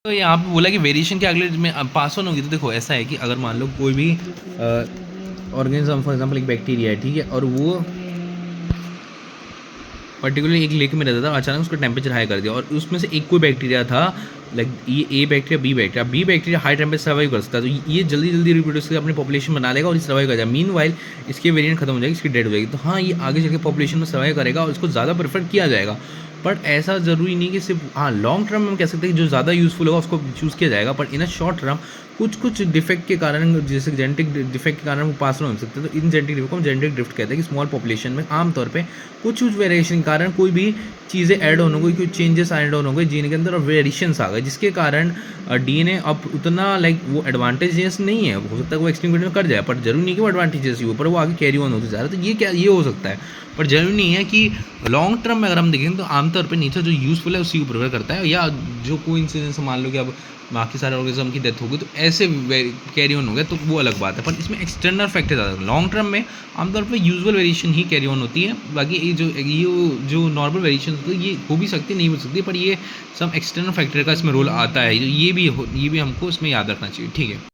तो यहाँ पे बोला कि वेरिएशन के अगले में पास ऑन होगी। तो देखो ऐसा है कि अगर मान लो कोई भी ऑर्गेनिज्म फॉर एग्जांपल एक बैक्टीरिया है, ठीक है, और वो पर्टिकुलरली एक लेक में रहता था, अचानक उसका टेम्परेचर हाई कर दिया और उसमें से एक कोई बैक्टीरिया था, लाइक ये A bacteria B bacteria high temperature survive कर सकता है। तो ये जल्दी जल्दी रिप्रोड्यूस करके अपनी पॉपुलेशन बना लेगा और ये सर्वाइव कर जाएगा। मीन वाइल इसके वेरिएंट खत्म हो जाएगी, इसकी डेड हो जाएगी। तो हाँ, ये आगे चल के पॉपुलेशन में सर्वाइव करेगा और इसको ज़्यादा प्रेफर किया जाएगा। बट ऐसा ज़रूरी नहीं कि सिर्फ, हाँ, लॉन्ग टर्म में हम कह सकते हैं कि जो ज़्यादा यूज़फुल होगा उसको चूज़ किया जाएगा। पर इन अ शॉर्ट टर्म कुछ डिफेक्ट के कारण, जैसे जेनेटिक डिफेक्ट के कारण वो पास ऑन हो सकते हैं। तो इन जेनेटिक डिफेक्ट को हम जेनेटिक ड्रिफ्ट कहते हैं कि स्मॉल पॉपुलेशन में आमतौर पे कुछ वेरिएशन के कारण कोई भी चीज़ें ऐड ऑन हो गई, कुछ चेंजेस ऐड ऑन हो गए जीन के अंदर और वेरिएशंस आ गए, जिसके कारण डीएनए अब उतना लाइक वो एडवांटेजेस नहीं है। हो सकता है वो एक्सटिंक्ट में कर जाए, पर जरूरी नहीं कि वो एडवांटेजेस ही हो, पर वो आगे कैरी ऑन होते जा रहा है। तो ये क्या, ये हो सकता है, पर जरूरी नहीं है कि लॉन्ग टर्म में अगर हम देखें तो आमतौर पर नेचर जो यूज़फुल है उसी को प्रेफर करता है। या जो कोई इंसिडेंस मान लो कि अब बाकी सारे ऑर्गेनिज्म की डेथ हो गई तो ऐसे कैरी ऑन हो गया, तो वो अलग बात है। पर इसमें एक्सटर्नल फैक्टर ज़्यादा, लॉन्ग टर्म में आमतौर पर usual variation he carry on होती है। बाकी ये जो नॉर्मल वेरिएशन होती है ये हो भी सकती है, नहीं हो सकती, पर ये सब एक्सटर्नल फैक्टर का इसमें रोल आता है। ये भी हमको इसमें याद रखना चाहिए, ठीक है।